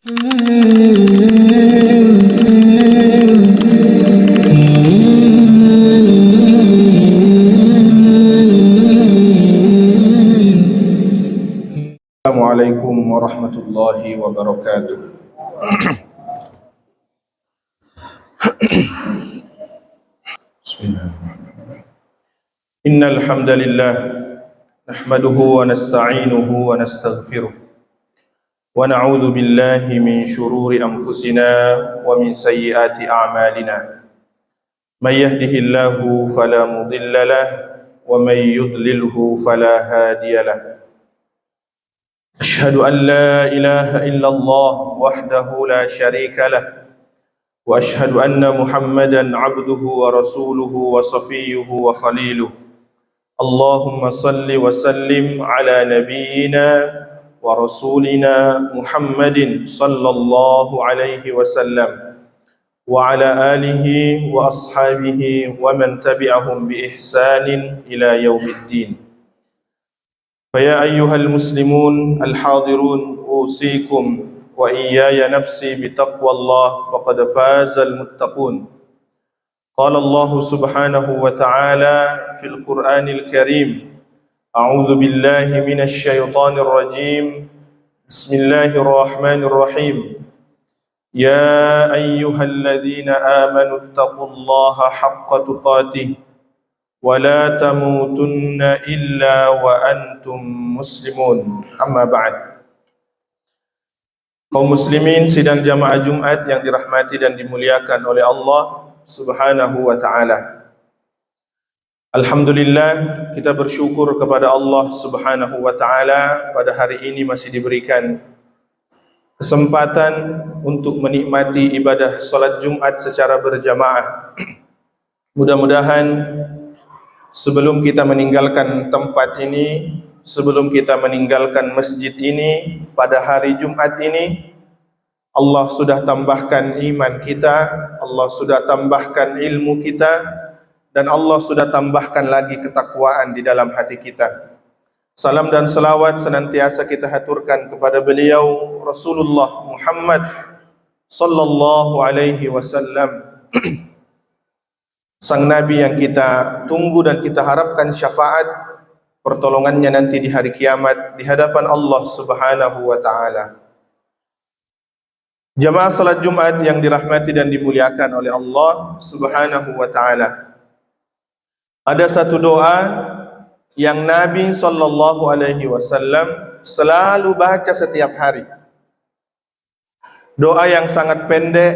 Assalamualaikum warahmatullahi wabarakatuh. Bismillahirrahmanirrahim. Innal hamdalillah nahmaduhu wa nasta'inuhu wa nastaghfiruh wa na'udzu billahi min shururi anfusina wa min sayyiati a'malina. May yahdihillahu fala mudilla lahu wa may yudlilhu fala hadiya lahu. أشهد أن لا إله إلا الله وحده لا شريك له وأشهد أن محمدا عبده ورسوله وصفيه وخليله. اللهم صل وسلم على نبينا ورسولنا محمد صلى الله عليه وسلم وعلى آله وأصحابه ومن تبعهم بإحسان إلى يوم الدين. فيا أيها المسلمون الحاضرون أوصيكم وإياي نفسي بتقوى الله فقد فاز المتقون. قال الله سبحانه وتعالى في القرآن الكريم: أعوذ بالله من الشيطان الرجيم بسم الله الرحمن الرحيم يا أيها الذين آمنوا اتقوا الله حق تقاته ولا تموتن إلا وأنتم مسلمون. Amma ba'd. Kaum muslimin sidang jamaah Jumat yang dirahmati dan dimuliakan oleh Allah Subhanahu wa ta'ala. Alhamdulillah, kita bersyukur kepada Allah Subhanahu wa ta'ala pada hari ini masih diberikan kesempatan untuk menikmati ibadah salat Jumat secara berjamaah. Mudah-mudahan sebelum kita meninggalkan tempat ini, sebelum kita meninggalkan masjid ini, pada hari Jumat ini, Allah sudah tambahkan iman kita, Allah sudah tambahkan ilmu kita, dan Allah sudah tambahkan lagi ketakwaan di dalam hati kita. Salam dan salawat senantiasa kita haturkan kepada beliau Rasulullah Muhammad sallallahu alaihi wasallam, sang Nabi yang kita tunggu dan kita harapkan syafaat pertolongannya nanti di hari kiamat di hadapan Allah Subhanahu wa ta'ala. Jamaah salat Jumat yang dirahmati dan dimuliakan oleh Allah Subhanahu wa ta'ala, ada satu doa yang Nabi sallallahu alaihi wasallam selalu baca setiap hari. Doa yang sangat pendek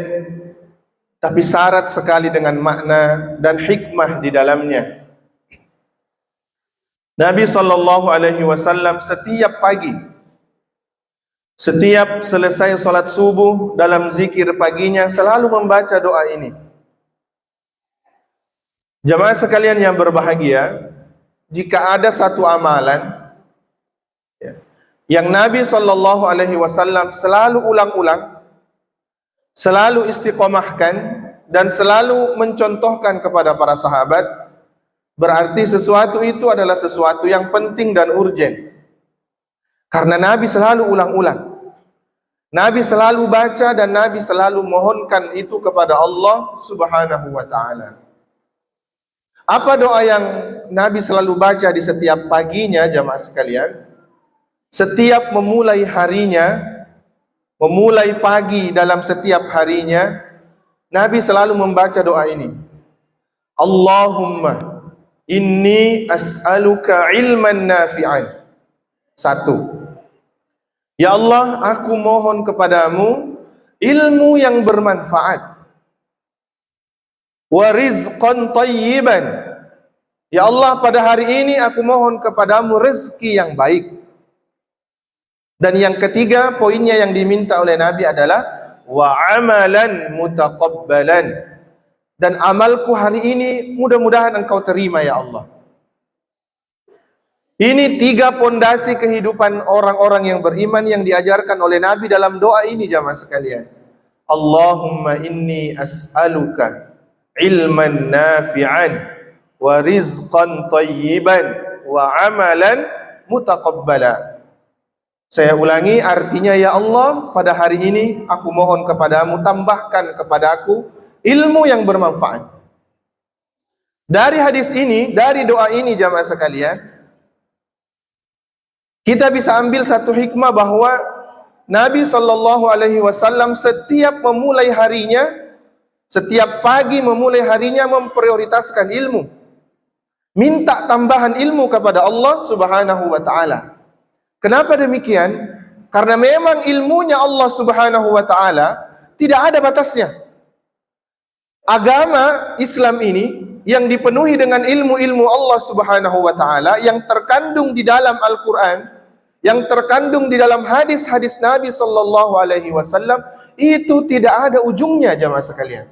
tapi syarat sekali dengan makna dan hikmah di dalamnya. Nabi sallallahu alaihi wasallam setiap pagi, setiap selesai salat subuh, dalam zikir paginya selalu membaca doa ini. Jamaah sekalian yang berbahagia, jika ada satu amalan yang Nabi sallallahu alaihi wasallam selalu ulang-ulang, selalu istiqomahkan dan selalu mencontohkan kepada para sahabat, berarti sesuatu itu adalah sesuatu yang penting dan urgen. Karena Nabi selalu ulang-ulang, Nabi selalu baca, dan Nabi selalu mohonkan itu kepada Allah Subhanahu wa ta'ala. Apa doa yang Nabi selalu baca di setiap paginya, jamaah sekalian? Setiap memulai harinya, memulai pagi dalam setiap harinya, Nabi selalu membaca doa ini. Allahumma inni as'aluka ilman nafi'an. Satu, ya Allah, aku mohon kepadamu ilmu yang bermanfaat. Wa rizqan tayyiban. Ya Allah, pada hari ini aku mohon kepadamu rezeki yang baik. Dan yang ketiga, poinnya yang diminta oleh Nabi adalah wa amalan mutaqabbalan, dan amalku hari ini mudah-mudahan engkau terima ya Allah. Ini tiga pondasi kehidupan orang-orang yang beriman yang diajarkan oleh Nabi dalam doa ini, jamaah sekalian. Allahumma inni as'aluka ilman nafi'an wa rizqan tayyiban wa amalan mutaqabbala. Saya ulangi, artinya, ya Allah, pada hari ini aku mohon kepadamu, tambahkan kepadaku ilmu yang bermanfaat. Dari hadis ini, dari doa ini jamaah sekalian, kita bisa ambil satu hikmah bahwa Nabi SAW setiap memulai harinya, setiap pagi memulai harinya memprioritaskan ilmu, minta tambahan ilmu kepada Allah Subhanahu wa Ta'ala. Kenapa demikian? Karena memang ilmunya Allah Subhanahu wa Ta'ala tidak ada batasnya. Agama Islam ini yang dipenuhi dengan ilmu-ilmu Allah Subhanahu wa Ta'ala, yang terkandung di dalam Al-Quran, yang terkandung di dalam hadis-hadis Nabi sallallahu alaihi wasallam, itu tidak ada ujungnya jamaah sekalian.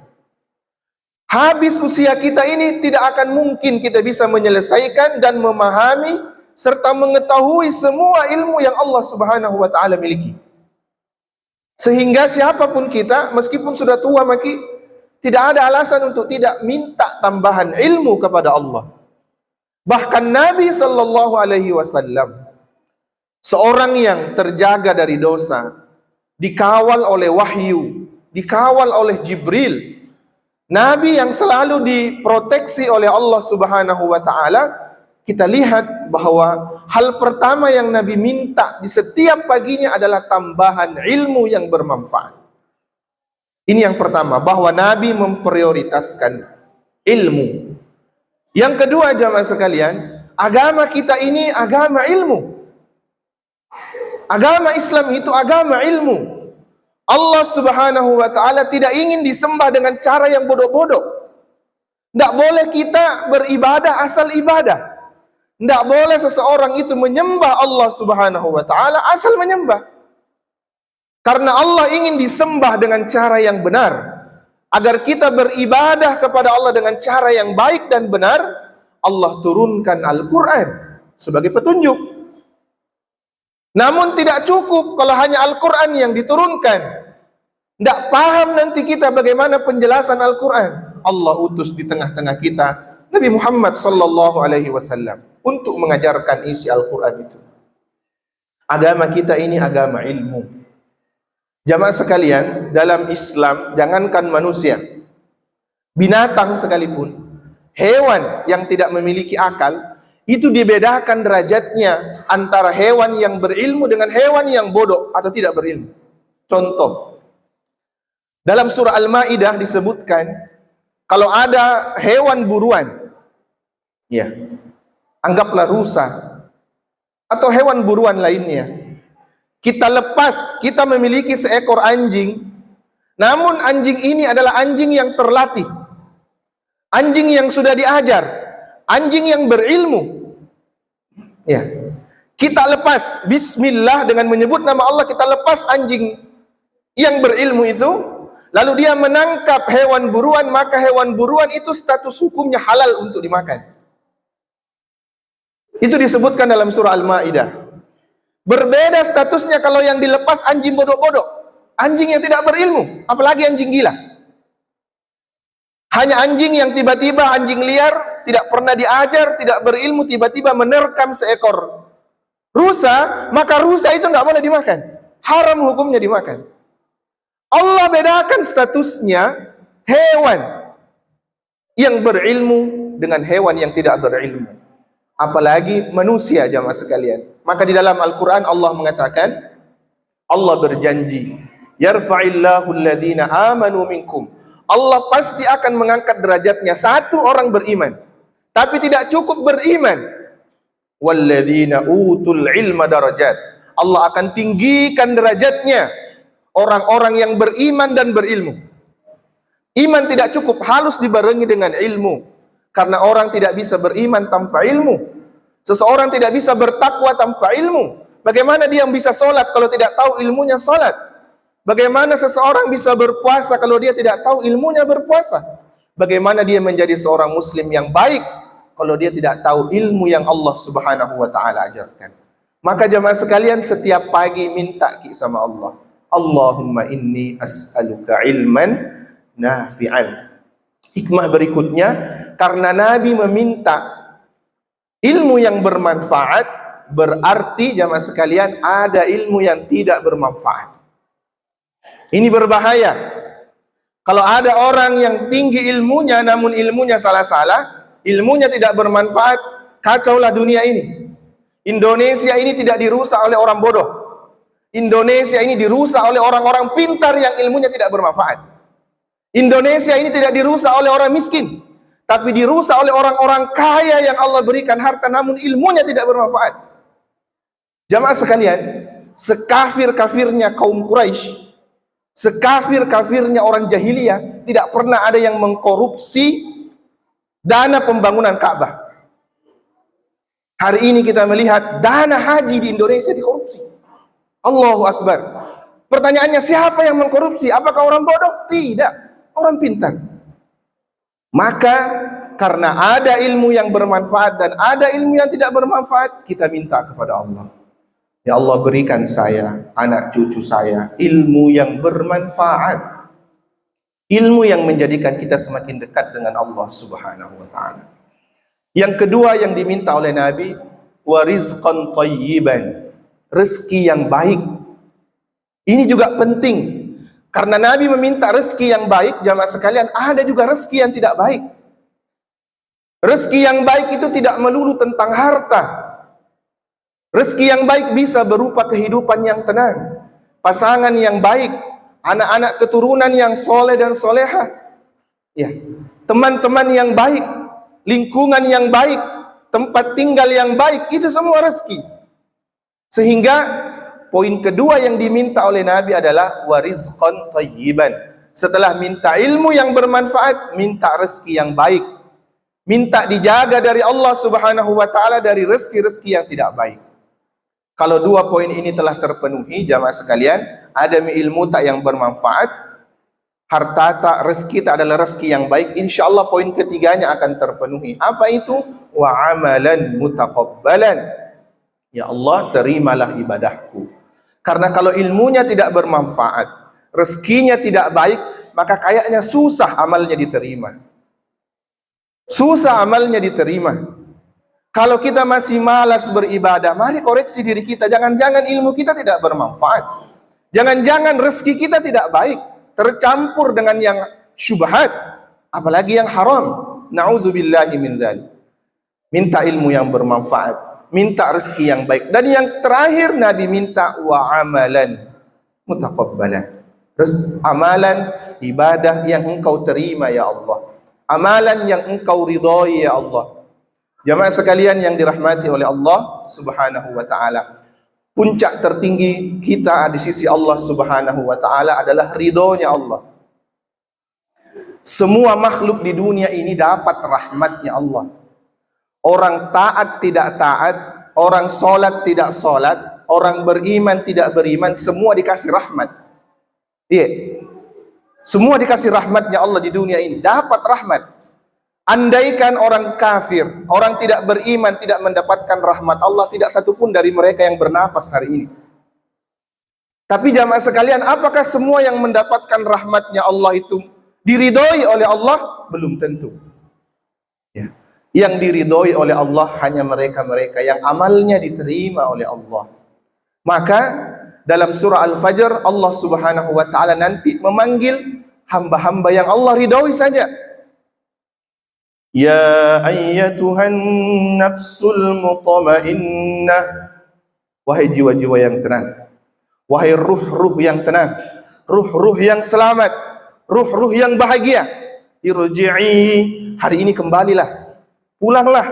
Habis usia kita ini tidak akan mungkin kita bisa menyelesaikan dan memahami serta mengetahui semua ilmu yang Allah Subhanahu wa Ta'ala miliki. Sehingga siapapun kita, meskipun sudah tua maki, tidak ada alasan untuk tidak minta tambahan ilmu kepada Allah. Bahkan Nabi sallallahu alaihi wasallam, seorang yang terjaga dari dosa, dikawal oleh wahyu, dikawal oleh Jibril, Nabi yang selalu diproteksi oleh Allah Subhanahu wa Ta'ala, kita lihat bahwa hal pertama yang Nabi minta di setiap paginya adalah tambahan ilmu yang bermanfaat. Ini yang pertama, bahwa Nabi memprioritaskan ilmu. Yang kedua jamaah sekalian, agama kita ini agama ilmu. Agama Islam itu agama ilmu. Allah Subhanahu wa Ta'ala tidak ingin disembah dengan cara yang bodoh-bodoh. Tidak boleh kita beribadah asal ibadah. Tidak boleh seseorang itu menyembah Allah Subhanahu wa Ta'ala asal menyembah. Karena Allah ingin disembah dengan cara yang benar. Agar kita beribadah kepada Allah dengan cara yang baik dan benar, Allah turunkan Al-Quran sebagai petunjuk. Namun tidak cukup kalau hanya Al-Quran yang diturunkan. Tidak paham nanti kita bagaimana penjelasan Al-Quran. Allah utus di tengah-tengah kita Nabi Muhammad sallallahu alaihi wasallam untuk mengajarkan isi Al-Quran itu. Agama kita ini agama ilmu. Jamaah sekalian, dalam Islam, jangankan manusia, binatang sekalipun, hewan yang tidak memiliki akal, itu dibedakan derajatnya antara hewan yang berilmu dengan hewan yang bodoh atau tidak berilmu. Contoh, dalam surah Al-Ma'idah disebutkan, kalau ada hewan buruan, ya, anggaplah rusa atau hewan buruan lainnya, kita lepas, kita memiliki seekor anjing, namun anjing ini adalah anjing yang terlatih, anjing yang sudah diajar, anjing yang berilmu, ya, kita lepas bismillah dengan menyebut nama Allah, kita lepas anjing yang berilmu itu, lalu dia menangkap hewan buruan, maka hewan buruan itu status hukumnya halal untuk dimakan. Itu disebutkan dalam surah Al-Ma'idah. Berbeda statusnya kalau yang dilepas anjing bodoh-bodoh, anjing yang tidak berilmu, apalagi anjing gila. Hanya anjing yang tiba-tiba, anjing liar, tidak pernah diajar, tidak berilmu, tiba-tiba menerkam seekor rusa, maka rusa itu tidak boleh dimakan. Haram hukumnya dimakan. Allah bedakan statusnya hewan yang berilmu dengan hewan yang tidak berilmu. Apalagi manusia jamaah sekalian. Maka di dalam Al-Quran Allah mengatakan, Allah berjanji, yarfa'illahu alladhina amanu minkum. Allah pasti akan mengangkat derajatnya satu orang beriman. Tapi tidak cukup beriman. Walladhina utul ilma darajat. Allah akan tinggikan derajatnya orang-orang yang beriman dan berilmu. Iman tidak cukup, harus dibarengi dengan ilmu. Karena orang tidak bisa beriman tanpa ilmu. Seseorang tidak bisa bertakwa tanpa ilmu. Bagaimana dia bisa sholat kalau tidak tahu ilmunya sholat? Bagaimana seseorang bisa berpuasa kalau dia tidak tahu ilmunya berpuasa? Bagaimana dia menjadi seorang muslim yang baik kalau dia tidak tahu ilmu yang Allah Subhanahu wa Ta'ala ajarkan? Maka jamaah sekalian, setiap pagi minta sama Allah, Allahumma inni as'aluka ilman nafi'an. Hikmah berikutnya, karena Nabi meminta ilmu yang bermanfaat, berarti jamaah sekalian ada ilmu yang tidak bermanfaat. Ini berbahaya. Kalau ada orang yang tinggi ilmunya namun ilmunya salah-salah, ilmunya tidak bermanfaat, kacaulah dunia ini. Indonesia ini tidak dirusak oleh orang bodoh. Indonesia ini dirusak oleh orang-orang pintar yang ilmunya tidak bermanfaat. Indonesia ini tidak dirusak oleh orang miskin, tapi dirusak oleh orang-orang kaya yang Allah berikan harta namun ilmunya tidak bermanfaat. Jamaah sekalian, sekafir-kafirnya kaum Quraisy, sekafir-kafirnya orang jahiliyah, tidak pernah ada yang mengkorupsi dana pembangunan Ka'bah. Hari ini kita melihat dana haji di Indonesia dikorupsi. Allahu Akbar. Pertanyaannya, siapa yang mengkorupsi? Apakah orang bodoh? Tidak, orang pintar. Maka karena ada ilmu yang bermanfaat dan ada ilmu yang tidak bermanfaat, kita minta kepada Allah, ya Allah, berikan saya, anak cucu saya, ilmu yang bermanfaat, ilmu yang menjadikan kita semakin dekat dengan Allah Subhanahu wa ta'ala. Yang kedua yang diminta oleh Nabi, wa rizqan thayyiban, rezeki yang baik. Ini juga penting. Karena Nabi meminta rezeki yang baik, jamaah sekalian, ada juga rezeki yang tidak baik. Rezeki yang baik itu tidak melulu tentang harta. Rezeki yang baik bisa berupa kehidupan yang tenang, pasangan yang baik, anak-anak keturunan yang soleh dan soleha, ya, teman-teman yang baik, lingkungan yang baik, tempat tinggal yang baik, itu semua rezeki. Sehingga poin kedua yang diminta oleh Nabi adalah warizqan thayyiban. Setelah minta ilmu yang bermanfaat, minta rezeki yang baik. Minta dijaga dari Allah Subhanahu wa ta'ala dari rezeki-rezeki yang tidak baik. Kalau dua poin ini telah terpenuhi, jamaah sekalian, ada ilmu tak yang bermanfaat, harta tak, rezeki tak adalah rezeki yang baik, insya Allah poin ketiganya akan terpenuhi. Apa itu? Wa amalan mutaqabbalan. Ya Allah, terimalah ibadahku. Karena kalau ilmunya tidak bermanfaat, rezekinya tidak baik, maka kayaknya susah amalnya diterima. Susah amalnya diterima. Kalau kita masih malas beribadah, mari koreksi diri kita. Jangan-jangan ilmu kita tidak bermanfaat. Jangan-jangan rezeki kita tidak baik, tercampur dengan yang syubhat, apalagi yang haram. Na'udzubillahi min dzalik. Minta ilmu yang bermanfaat, minta rezeki yang baik. Dan yang terakhir Nabi minta wa amalan mutaqabbalan. Amalan ibadah yang engkau terima ya Allah. Amalan yang engkau ridhai ya Allah. Jamaah sekalian yang dirahmati oleh Allah Subhanahu wa ta'ala, puncak tertinggi kita di sisi Allah Subhanahu wa ta'ala adalah ridhonya Allah. Semua makhluk di dunia ini dapat rahmatnya Allah. Orang taat tidak taat, orang solat tidak solat, orang beriman tidak beriman, semua dikasih rahmat. Iya, semua dikasih rahmatnya Allah di dunia ini, dapat rahmat. Andaikan orang kafir, orang tidak beriman, tidak mendapatkan rahmat Allah, tidak satupun dari mereka yang bernafas hari ini. Tapi jamaah sekalian, apakah semua yang mendapatkan rahmatnya Allah itu diridhoi oleh Allah? Belum tentu. Ya. Yang diridhoi oleh Allah hanya mereka-mereka yang amalnya diterima oleh Allah. Maka dalam surah Al-Fajr, Allah Subhanahu wa ta'ala nanti memanggil hamba-hamba yang Allah ridhoi saja. Ya ayyatuhan nafsul mutmainnah, wahai jiwa-jiwa yang tenang, wahai ruh-ruh yang tenang, ruh-ruh yang selamat, ruh-ruh yang bahagia, irji'i, hari ini kembalilah, pulanglah,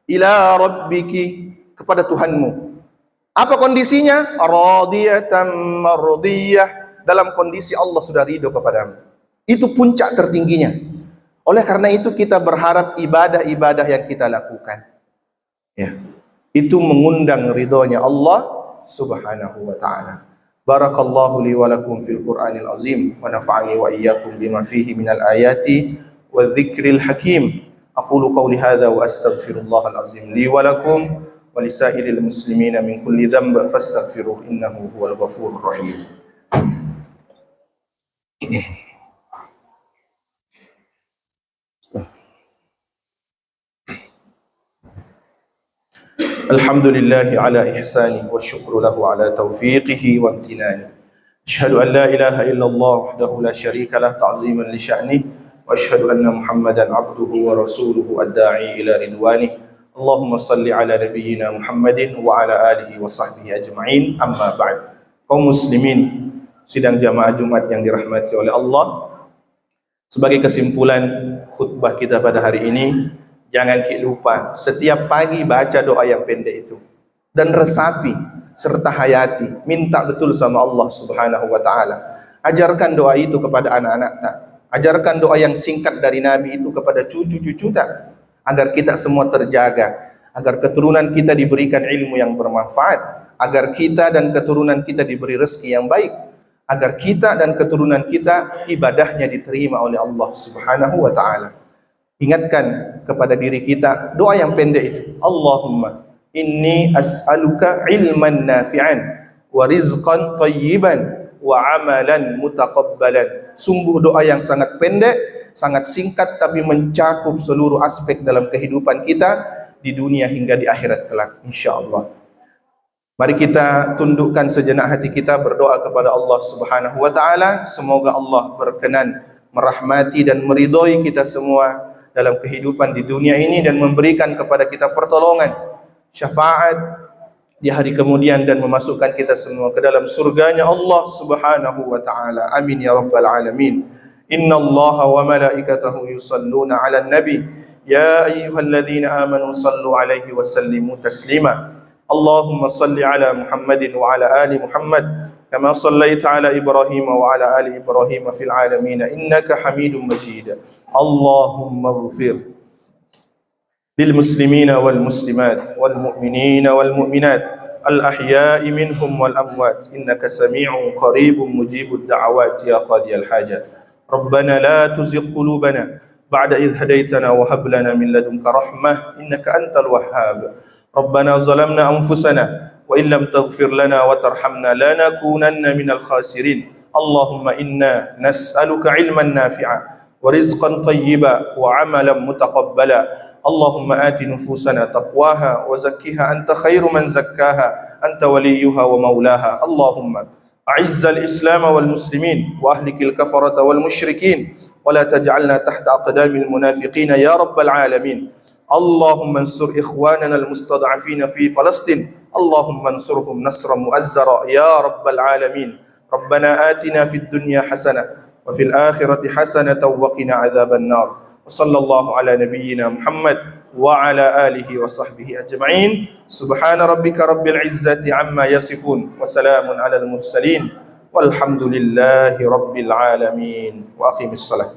ila rabbiki, kepada Tuhanmu. Apa kondisinya? Radiyatan mardiyah, dalam kondisi Allah sudah ridho kepadamu. Itu puncak tertingginya. Oleh karena itu kita berharap ibadah-ibadah yang kita lakukan, ya, itu mengundang ridhonya Allah Subhanahu wa ta'ala. Barakallahu li wa lakum fil Qur'anil azim wa nafa'ani wa iyyakum bima fihi minal ayati wa dzikril hakim. Aqulu qawli hadza wa astaghfirullahal azim li wa lakum wa lisairil muslimina min kulli dhanb fastaghfiruhu innahu huwal ghafurur rahim. Alhamdulillahi ala ihsani wa syukru lahu ala taufiqihi wa amtinani. Asyhadu an la ilaha illallah wahdahu la syarika lah ta'ziman li sya'nih wa asyhadu anna Muhammadan abduhu wa rasuluhu ad-da'i ila ridwani. Allahumma salli ala nabiyyina Muhammadin wa ala alihi wa sahbihi ajma'in. Amma ba'd. Kaum muslimin sidang jamaah Jumat yang dirahmati oleh Allah, sebagai kesimpulan khutbah kita pada hari ini, jangan lupa setiap pagi baca doa yang pendek itu dan resapi serta hayati, minta betul sama Allah Subhanahu wa taala. Ajarkan doa itu kepada anak-anak tak. Ajarkan doa yang singkat dari Nabi itu kepada cucu-cucu tak, agar kita semua terjaga, agar keturunan kita diberikan ilmu yang bermanfaat, agar kita dan keturunan kita diberi rezeki yang baik, agar kita dan keturunan kita ibadahnya diterima oleh Allah Subhanahu wa taala. Ingatkan kepada diri kita doa yang pendek itu. Allahumma inni as'aluka ilman nafi'an wa rizqan thayyiban wa amalan mutaqabbalan. Sungguh doa yang sangat pendek, sangat singkat, tapi mencakup seluruh aspek dalam kehidupan kita di dunia hingga di akhirat kelak, insyaallah. Mari kita tundukkan sejenak hati kita, berdoa kepada Allah Subhanahu wa taala. Semoga Allah berkenan merahmati dan meridhoi kita semua dalam kehidupan di dunia ini dan memberikan kepada kita pertolongan, syafaat di hari kemudian, dan memasukkan kita semua ke dalam surganya Allah Subhanahu wa taala. Amin ya rabbal alamin. Innallaha wa malaikatahu yusalluna 'alan nabi ya ayyuhalladzina amanu sallu 'alaihi wa sallimu taslima. Allahumma salli ala Muhammadin wa ala ali Muhammad kama sallaita ala Ibrahim wa ala ali Ibrahim fil alamin innaka Hamidum Majid. Allahumma ighfir lil muslimina wal muslimat wal mu'minina wal mu'minat al ahya'i minhum wal amwat innaka sami'un qaribun mujibud da'awat ya qadiyal hajat. Rabbana la tuzigh qulubana ba'da idh hadaytana wa hab lana min ladunka rahmah innaka antal wahhab. Rabbana zalamna anfusana wa in lam taghfir lana wa tarhamna lanakunanna minal khasirin. Allahumma inna nas'aluka ilman nafi'a wa rizqan tayyiba wa amalan mutaqabbala. Allahumma ati nufusana taqwaha wa zakkiha anta khairu man zakkaha anta waliyuha wa maulaha. Allahumma a'izz al-islam wal muslimin wa ahlikil kafarata wal musyrikin wa la taj'alna tahta aqdamil munafiqin ya rabbal alamin. Allahumma ansur ikhwanana al-mustad'afina fi Falastin. Allahumma ansurhum nasran mu'azzara ya rabbal alamin. Rabbana atina fid dunya hasanah wa fil akhirati hasanatan wa qina adzaban nar. Wa sallallahu ala nabiyyina Muhammad wa ala alihi wa sahbihi ajma'in. Subhana rabbika rabbil izzati amma yasifun wa salamun ala al-mursalin walhamdulillahi rabbil alamin. Wa aqimis salat.